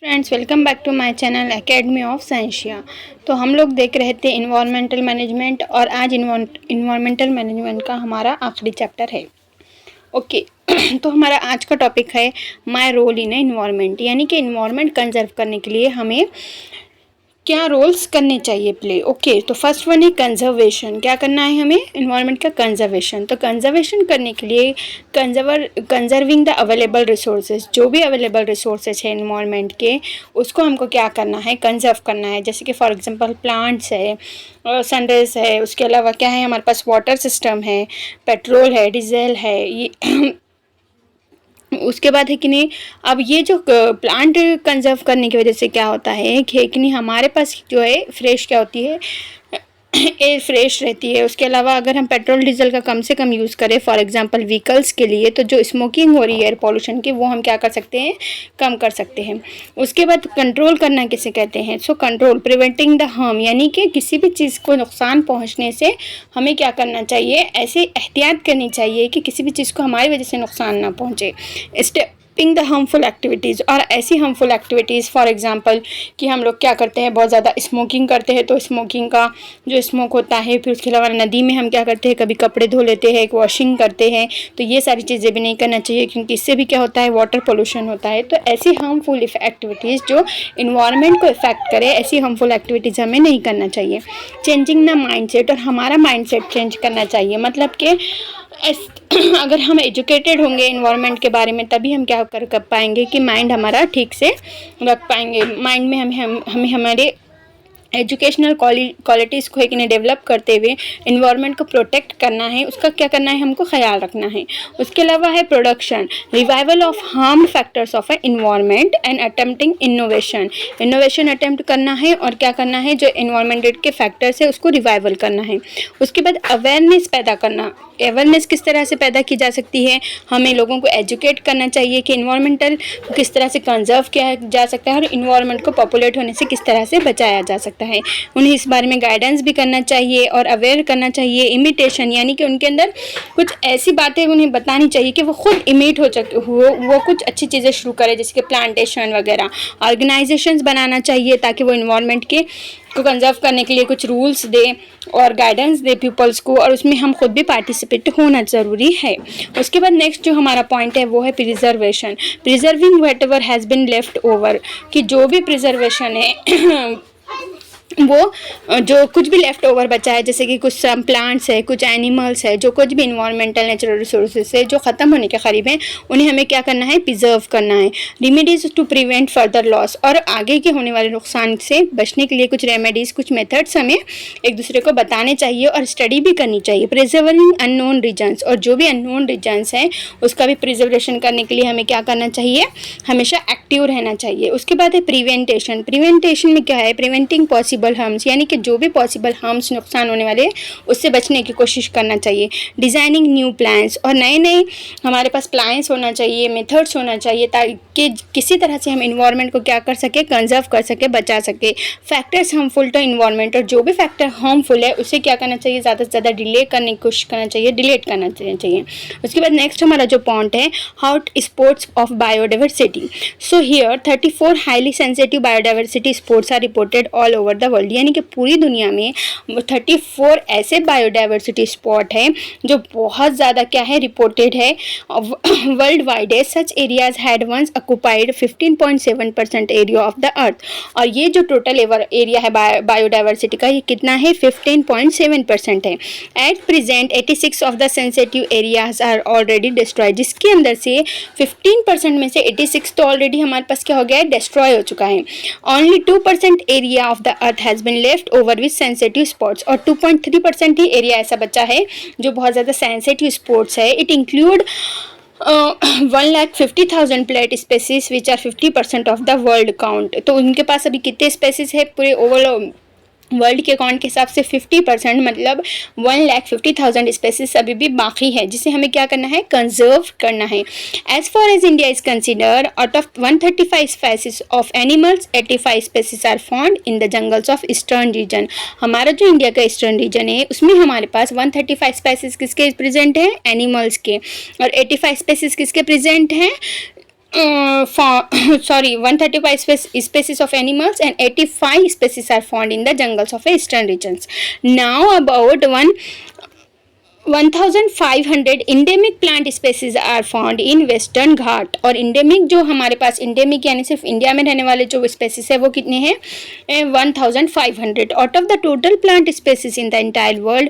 Friends, welcome back to my channel academy of Sciencia. तो हम लोग देख रहे थे इन्वायरमेंटल मैनेजमेंट और आज इन्वायरमेंटल मैनेजमेंट का हमारा आखिरी चैप्टर है। ओके तो हमारा आज का टॉपिक है माय रोल इन इन्वायरमेंट, यानी कि इन्वायरमेंट कंजर्व करने के लिए हमें क्या रोल्स करने चाहिए प्ले। ओके तो फर्स्ट वन है कंजर्वेशन। क्या करना है हमें? इन्वायरमेंट का कंजर्वेशन। तो कंजर्वेशन करने के लिए कंजर्विंग द अवेलेबल रिसोर्सेज, जो भी अवेलेबल रिसोर्सेज है इन्वायरमेंट के, उसको हमको क्या करना है? कंजर्व करना है। जैसे कि फॉर एग्जांपल प्लांट्स है, सनरेज है, उसके अलावा क्या है हमारे पास वाटर सिस्टम है, पेट्रोल है, डीजल है, ये उसके बाद है कि नहीं। अब ये जो प्लांट कंजर्व करने की वजह से क्या होता है कि नहीं हमारे पास जो है फ्रेश क्या होती है, एयर फ्रेश रहती है। उसके अलावा अगर हम पेट्रोल डीजल का कम से कम यूज़ करें फॉर एग्जांपल व्हीकल्स के लिए, तो जो स्मोकिंग हो रही है एयर पॉल्यूशन की, वो हम क्या कर सकते हैं? कम कर सकते हैं। उसके बाद कंट्रोल करना किसे कहते हैं? So control, preventing the harm, यानी कि किसी भी चीज़ को नुकसान पहुंचने से हमें क्या करना चाहिए? ऐसे एहतियात करनी चाहिए कि किसी भी चीज़ को हमारी वजह से नुकसान ना पहुँचे। द हार्मफुल एक्टिविटीज़, और ऐसी हार्मफुल एक्टिविटीज़ फॉर एग्जांपल कि हम लोग क्या करते हैं, बहुत ज़्यादा स्मोकिंग करते हैं, तो स्मोकिंग का जो स्मोक होता है, फिर उसके अलावा नदी में हम क्या करते हैं, कभी कपड़े धो लेते हैं, वॉशिंग करते हैं, तो ये सारी चीज़ें भी नहीं करना चाहिए क्योंकि इससे भी क्या होता है? वाटर पोल्यूशन होता है। तो ऐसी हार्मफुल एक्टिविटीज़ जो इन्वायरमेंट को इफेक्ट करे, ऐसी हार्मफुल एक्टिविटीज़ हमें नहीं करना चाहिए। चेंजिंग द माइंडसेट, और हमारा माइंडसेट चेंज करना चाहिए। मतलब कि अगर हम एजुकेटेड होंगे इन्वायरमेंट के बारे में, तभी हम क्या कर पाएंगे कि माइंड हमारा ठीक से रख पाएंगे। माइंड में हमें हमारे एजुकेशनल क्वालिटीज़ को एक डेवलप करते हुए इन्वायरमेंट को प्रोटेक्ट करना है, उसका क्या करना है? हमको ख्याल रखना है। उसके अलावा है production, revival of harm factors of A environment and attempting innovation attempt करना है, और क्या करना है? जो इन्वायरमेंट के फैक्टर्स है उसको रिवाइवल करना है। उसके बाद अवेयरनेस पैदा करना। अवेयरनेस किस तरह से पैदा की जा सकती है? हमें लोगों को एजुकेट करना चाहिए कि इन्वायरमेंटल किस तरह से कंजर्व किया जा सकता है और इन्वायरमेंट को पॉपुलेट होने से किस तरह से बचाया जा सकता है। उन्हें इस बारे में गाइडेंस भी करना चाहिए और अवेयर करना चाहिए। इमिटेशन, यानी कि उनके अंदर कुछ ऐसी बातें उन्हें बतानी चाहिए कि वो खुद इमिट वो कुछ अच्छी चीज़ें शुरू करें, जैसे कि प्लांटेशन वगैरह। ऑर्गेनाइजेशंस बनाना चाहिए ताकि वो इन्वायरमेंट को कंजर्व करने के लिए कुछ रूल्स दे और गाइडेंस दे पीपल्स को, और उसमें हम खुद भी पार्टिसिपेट होना ज़रूरी है। उसके बाद नेक्स्ट जो हमारा पॉइंट है वो है preservation. Preserving whatever has been left over, कि जो भी प्रिजर्वेशन है वो जो कुछ भी लेफ्ट ओवर बचा है, जैसे कि कुछ प्लांट्स है, कुछ एनिमल्स है, जो कुछ भी इन्वायरमेंटल नेचुरल रिसोर्सेज है जो ख़त्म होने के करीब हैं, उन्हें हमें क्या करना है? प्रिजर्व करना है। Remedies to prevent further loss, और आगे के होने वाले नुकसान से बचने के लिए कुछ रेमेडीज़, कुछ मेथड्स हमें एक दूसरे को बताने चाहिए और स्टडी भी करनी चाहिए। प्रिजर्विंग अननोन रीजन्स, और जो भी अननोन रीजन्स हैं उसका भी प्रिजर्वेशन करने के लिए हमें क्या करना चाहिए? हमेशा एक्टिव रहना चाहिए। उसके बाद है प्रिवेंटेशन। प्रिवेंटेशन में क्या है? प्रिवेंटिंग पॉसिबल हार्म्स, यानी कि जो भी पॉसिबल हार्म्स, नुकसान होने वाले, उससे बचने की कोशिश करना चाहिए। डिज़ाइनिंग न्यू प्लान्स, और नए हमारे पास प्लान्स होना चाहिए, मेथड्स होना चाहिए, ताकि किसी तरह से हम इन्वायरमेंट को क्या कर सके? कंजर्व कर सके, बचा सके। फैक्टर्स हार्मफुल टू इन्वायरमेंट, और जो भी फैक्टर हार्मफुल है उसे क्या करना चाहिए? ज़्यादा से ज़्यादा डिले करने की कोशिश करना चाहिए, डिलीट करना चाहिए। उसके बाद नेक्स्ट हमारा जो पॉइंट है, hot spots of biodiversity. So here 34 highly sensitive biodiversity spots are reported all over the world, यानी कि पूरी दुनिया में 34 ऐसे बायोडाइवर्सिटी स्पॉट हैं जो बहुत ज़्यादा क्या है? रिपोर्टेड है वर्ल्ड वाइड है। Such areas had once occupied 15.7% area of the earth, और ये जो टोटल एरिया है बायोडाइवर्सिटी का, ये कितना है? 15.7% है। At present 86 of the sensitive areas are already destroyed, जिसके अंदर से 15% में से 86 तो ऑलरेडी हमारे पास क्या हो गया है? डिस्ट्रॉय हो चुका है। Only 2% area of the earth has been left over with sensitive spots, और 2.3% ही एरिया ऐसा बचा है जो बहुत ज़्यादा सेंसिटिव स्पॉट्स है। It include 1,50,000 plant species which are 50% of the world count. तो उनके पास अभी कितने स्पेसीज है पूरे ओवरऑल वर्ल्ड के अकाउंट के हिसाब से? 50%, मतलब 1,50,000 स्पेसीज अभी भी बाकी है, जिसे हमें क्या करना है? कंजर्व करना है। As far as India is consider, out of 135 species of animals, 85 species are found in the jungles of eastern region. हमारा जो इंडिया का ईस्टर्न रीजन है उसमें हमारे पास 135 स्पेसीज किसके प्रेजेंट हैं? एनिमल्स के, और 85 स्पेसीज किसके प्रेजेंट हैं? sorry, 135 species of animals and 85 species are found in the jungles of eastern regions. Now about 1500 endemic plant species are found in Western Ghat. और इंडेमिक जो हमारे पास इंडेमिक यानी सिर्फ इंडिया में रहने वाले जो स्पेसीज है वो कितने हैं? 1500. Out of the total plant species in the entire world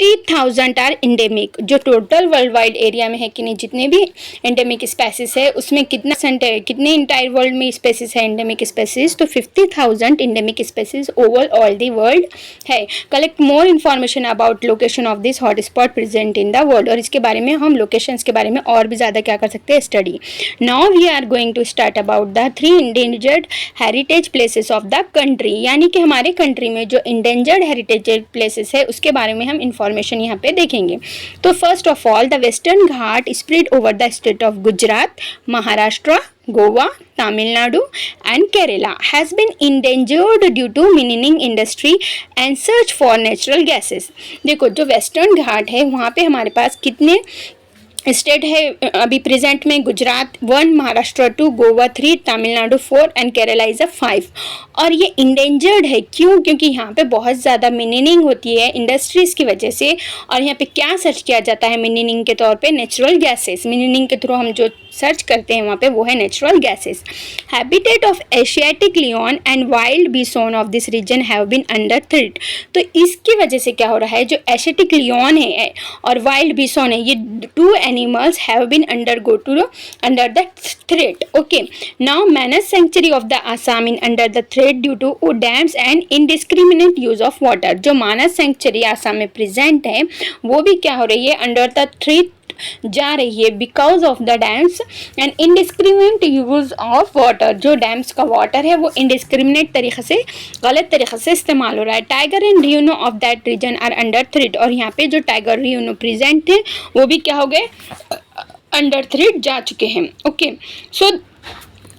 50,000 are endemic. जो टोटल वर्ल्ड वाइड एरिया में है कि नहीं जितने भी इंडेमिक स्पेसीज है उसमें कितना परसेंट है, कितने इंटायर वर्ल्ड में स्पेसीज है इंडेमिक स्पेसीज? तो 50,000 endemic species over all the world है. Collect more information about location of this hot spot present in the world. और इसके बारे में हम लोकेशंस के बारे में और भी ज़्यादा क्या कर सकते हैं? Study. Now we are going to start about the 3 endangered heritage places of the country. यानी कि हमारे कंट्री में जो इंडेंजर्ड हेरिटेज प्लेसेस है उसके बारे में हम इंफॉर्मेशन यहाँ पे देखेंगे. तो first of all the western Ghat spread over the state of Gujarat, Maharashtra, Goa, Tamil Nadu and Kerala has been endangered due to mining industry and search for natural gases. देखो जो वेस्टर्न घाट है वहाँ पे हमारे पास कितने स्टेट है अभी प्रेजेंट में? Gujarat 1, Maharashtra 2, Goa 3, Tamil Nadu 4 and Kerala is 5. और ये इंडेंजर्ड है क्यों? क्योंकि यहाँ पे बहुत ज़्यादा मिनिंग होती है इंडस्ट्रीज़ की वजह से. और यहाँ पे क्या सर्च किया जाता है मिनिंग के तौर पे? Natural gases. मिनिंग के थ्रू हम जो सर्च करते हैं वहाँ पे वो है natural gases. Habitat of Asiatic lion and wild bison of this region have been under threat. तो इसकी वजह से क्या हो रहा है? जो एशियाटिक लियोन है और वाइल्ड बिसोन है ये 2 animals have been under the threat. Okay, now Manas sanctuary of the Assam in under the threat due to dams and indiscriminate use of water. जो मानस सेंचुरी आसाम में प्रेजेंट है वो भी क्या हो रही है? अंडर द थ्रेट जा रही है because of the dams and indiscriminate use of water. जो डैम्स का वाटर है वो इनडिस्क्रिमिनेट तरीके से, गलत तरीके से इस्तेमाल हो रहा है. Tiger and rhino of that region are under threat. और यहाँ पे जो टाइगर रियूनो प्रेजेंट थे वो भी क्या हो गए? अंडर थ्रेट जा चुके हैं. ओके, सो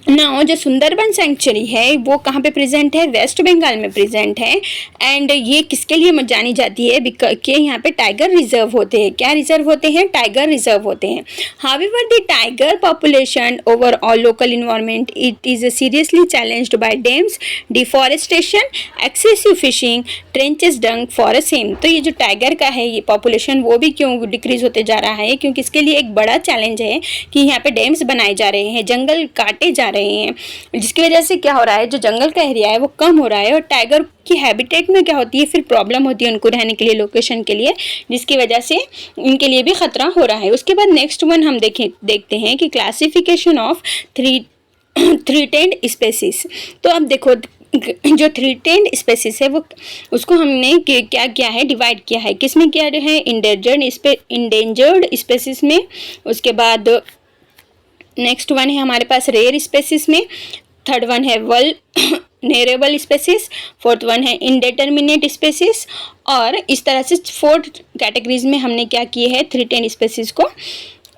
नाउ जो सुंदरबन सेंचुरी है वो कहाँ पे प्रेजेंट है? वेस्ट बंगाल में प्रेजेंट है. एंड ये किसके लिए जानी जाती है? कि यहाँ पे टाइगर रिजर्व होते हैं. क्या रिजर्व होते हैं? टाइगर रिजर्व होते हैं. However the tiger population over all local environment it is seriously challenged by dams, deforestation, excessive fishing, trenches dung for a same. तो ये जो टाइगर का है ये पॉपुलेशन वो भी क्यों डिक्रीज होते जा रहा है? क्योंकि इसके लिए एक बड़ा चैलेंज है कि यहाँ पे डैम्स बनाए जा रहे हैं, जंगल काटे जा रहे हैं, जिसकी वजह से क्या हो रहा है? जो जंगल का एरिया है वो कम हो रहा है. और टाइगर की हैबिटेट में क्या होती है? फिर प्रॉब्लम होती है उनको रहने के लिए, लोकेशन के लिए, जिसकी वजह से इनके लिए भी खतरा हो रहा है. उसके बाद नेक्स्ट वन हम देखते हैं कि क्लासिफिकेशन ऑफ थ्रेटेंड स्पेसीज. तो अब देखो जो थ्रेटेंड स्पेसीज है वो उसको हमने क्या किया है? डिवाइड किया है. किस में किया है? इंडेंजर्ड स्पेसीज में. उसके बाद नेक्स्ट वन है हमारे पास रेयर स्पेसीज में. थर्ड वन है वल्नरेबल स्पेसीज. फोर्थ वन है इनडिटर्मिनेट स्पेसीज. और इस तरह से 4 कैटेगरीज में हमने क्या किए हैं? थ्रेटेंड स्पेसीज को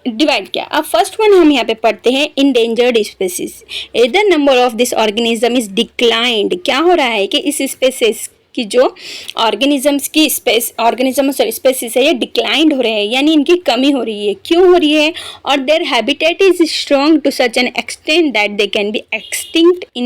डिवाइड किया. अब फर्स्ट वन हम यहाँ पे पढ़ते हैं endangered species. The number of this organism is declined. क्या हो रहा है कि इस स्पेसीज कि जो स्पेसीज है ये डिक्लाइंड हो रहे हैं, यानी इनकी कमी हो रही है. क्यों हो रही है? और their habitat is strong to such an extent that they can be extinct in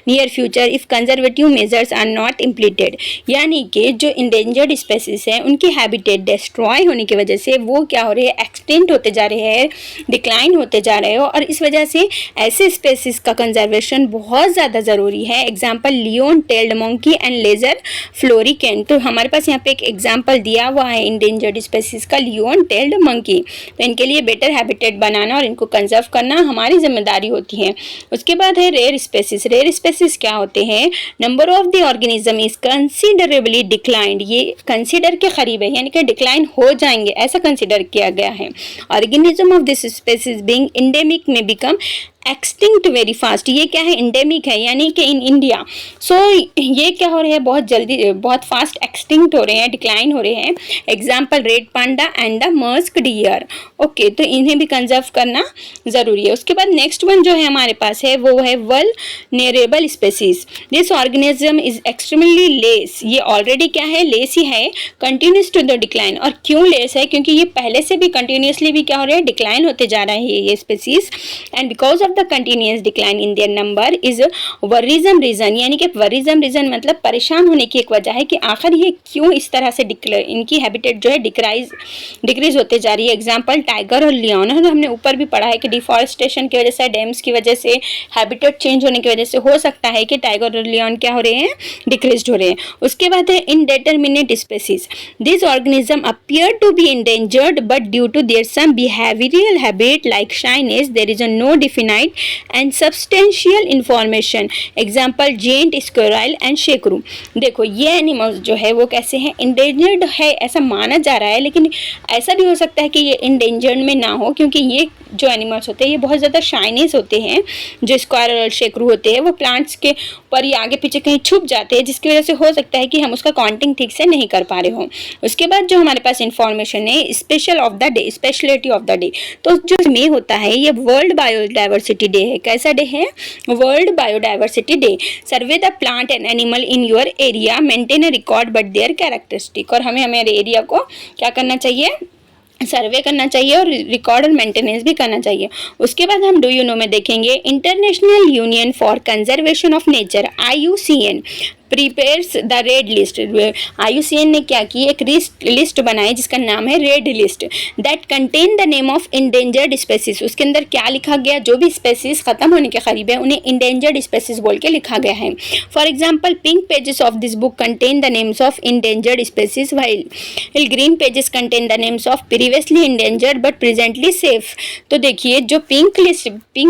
near future if conservative measures are not implemented. यानी कि जो इंडेंजर्ड स्पेसीज हैं उनकी हैबिटेट डिस्ट्रॉय होने की वजह से वो क्या हो रहे हैं? एक्सटेंट होते जा रहे हैं, डिक्लाइन होते जा रहे हो. और इस वजह से ऐसे स्पेसीज का कंजर्वेशन बहुत ज़्यादा ज़रूरी है. Example lion tailed monkey and florican. तो हमारे पास यहाँ पे एक एग्जांपल दिया हुआ है इंडेंजर्ड स्पेसीज का, लियोन टेल्ड मंकी. तो इनके लिए बेटर हैबिटेट बनाना और इनको कंजर्व करना हमारी जिम्मेदारी होती है. उसके बाद है रेयर स्पेसीज. रेयर स्पेसीज क्या होते हैं? Number of the organism is considerably declined. ये कंसिडर के करीब है, यानी कि डिक्लाइन हो जाएंगे ऐसा कंसिडर किया गया है. Organism of this species being endemic में बिकम एक्सटिंक्ट वेरी फास्ट, ये क्या है, इंडेमिक है, यानी कि इन इंडिया। सो ये क्या हो रहे हैं, बहुत जल्दी बहुत फास्ट एक्सटिंक्ट हो रहे हैं, डिक्लाइन हो रहे हैं। Example red panda and the musk deer. Okay, तो इन्हें भी कंजर्व करना ज़रूरी है। उसके बाद नेक्स्ट वन जो है हमारे पास है वो है vulnerable species. This organism is extremely less, ये ऑलरेडी क्या है, लेस ही है, कंटिन्यूस टू द डिक्लाइन। और क्यों लेस है, क्योंकि ये पहले से भी कंटिन्यूसली भी क्या हो रहा है, डिक्लाइन होते जा रहा है ये species. And because of the continuous decline in their number is वरिज्म रीजन, यानी कि वरिज्म रीजन मतलब परेशान होने की एक वजह है कि आखिर ये क्यों इस तरह से इनकी हैबिटेट जो है डिक्रीज होते जा रही है। एग्जाम्पल टाइगर और लियोन, हमने ऊपर भी पढ़ा है कि डिफॉरेस्टेशन की वजह से, डैम्स की वजह से, हैबिटेट चेंज होने की वजह से हो सकता है कि टाइगर और लियोन क्या हो रहे हैं, डिक्रीज हो रहे हैं। उसके बाद है indeterminate species. This organism appear to be endangered but due to their some behavioral habit like shyness there is no definite and substantial information. Example giant, squirrel and shekru. देखो ये एनिमल्स जो है वो कैसे हैं, इंडेंजर्ड है ऐसा माना जा रहा है, लेकिन ऐसा भी हो सकता है कि ये इंडेंजर्ड में ना हो, क्योंकि ये जो एनिमल्स होते हैं ये बहुत ज़्यादा शाइनेस होते हैं। जो स्क्वायरल और शेकरू होते हैं वो प्लांट्स के ऊपर या आगे पीछे कहीं छुप जाते हैं, जिसकी वजह से हो सकता है कि हम उसका काउंटिंग ठीक से नहीं कर पा रहे हों। उसके बाद जो हमारे पास इंफॉर्मेशन है special of the day, speciality of the day, तो जो मे होता है ये वर्ल्ड बायोडाइवर्सिटी डे है। कैसा डे है, world biodiversity day. Survey the plant and animal in your area, maintain a record but there characteristic. और हमें हमारे एरिया को क्या करना चाहिए, सर्वे करना चाहिए और रिकॉर्ड और मेंटेनेंस भी करना चाहिए। उसके बाद हम डू यू नो में देखेंगे international union for conservation of nature IUCN prepares the red list. IUCN ने क्या की, एक लिस्ट बनाई जिसका नाम है red list, that contain the name of endangered species. उसके अंदर क्या लिखा गया, जो भी स्पेसीज खत्म होने के करीब है उन्हें इंडेंजर्ड स्पेसीज बोल के लिखा गया है। For example pink pages of this book contain the names of endangered species while green pages contain the names of previously endangered but presently safe. तो देखिए जो पिंक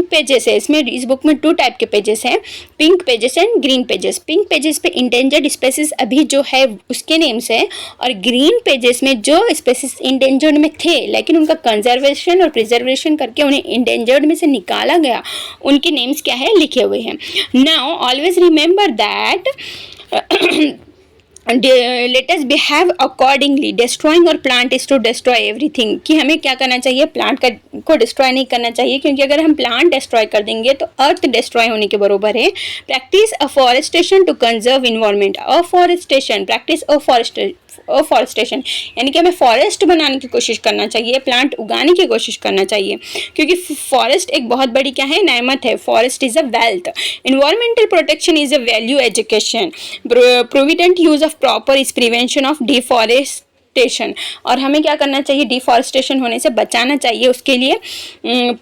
पेजेस है, इसमें इस बुक में 2 टाइप के पेजेस हैं, pink pages and green pages. Pink pages पे इंडेंजर्ड स्पेसीज अभी जो है उसके नेम्स है, और ग्रीन पेजेस में जो स्पेसीज इंडेंजर्ड में थे लेकिन उनका कंजर्वेशन और प्रिजर्वेशन करके उन्हें इंडेंजर्ड में से निकाला गया, उनके नेम्स क्या है, लिखे हुए हैं। Now always remember that let us behave accordingly. Destroying और plant is to destroy everything, कि हमें क्या करना चाहिए, प्लांट को डिस्ट्रॉय नहीं करना चाहिए, क्योंकि अगर हम प्लांट डिस्ट्रॉय कर देंगे तो अर्थ डिस्ट्रॉय होने के बराबर है। Practise afforestation to conserve environment. Afforestation, practise afforestation यानी कि हमें फॉरेस्ट बनाने की कोशिश करना चाहिए, प्लांट उगाने की कोशिश करना चाहिए, क्योंकि फॉरेस्ट एक बहुत बड़ी क्या है, नेमत है। Forest is a wealth. Environmental protection is a value education. Provident use of proper is prevention of deforestation. और हमें क्या करना चाहिए, डिफॉरेस्टेशन होने से बचाना चाहिए। उसके लिए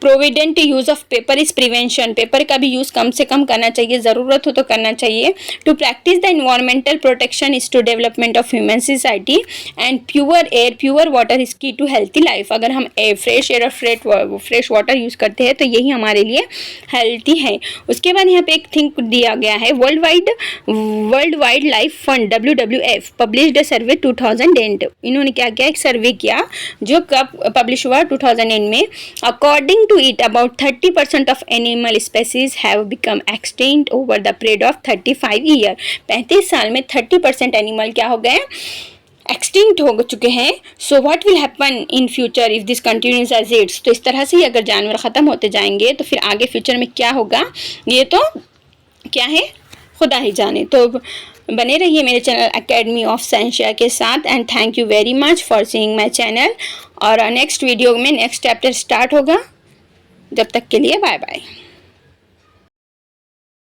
provident use of paper is prevention, paper का भी यूज कम से कम करना चाहिए, ज़रूरत हो तो करना चाहिए। To practise the environmental protection is to development of human society and pure air pure water is key to healthy life. अगर हम फ्रेश एयर और फ्रेश वाटर यूज़ करते हैं तो यही हमारे लिए हेल्थी है। उसके बाद यहाँ पे एक थिंक दिया गया है, world wide life fund WWF published a survey 2008। इन्होंने क्या किया, एक सर्वे किया जो कब पब्लिश हुआ, 2008 में। According to it about 30% of animal species have become extinct over the period of 35 year. 35 साल में 30% एनिमल क्या हो गए, एक्सटिंक्ट हो चुके हैं। So what will happen in future if this continues as it's. तो इस तरह से अगर जानवर ख़त्म होते जाएंगे तो फिर आगे फ्यूचर में क्या होगा, ये तो क्या है खुदा ही जाने। तो बने रहिए मेरे चैनल एकेडमी ऑफ साइंशिया के साथ and thank you very much for seeing my channel. और नेक्स्ट वीडियो में नेक्स्ट चैप्टर स्टार्ट होगा। जब तक के लिए बाय बाय।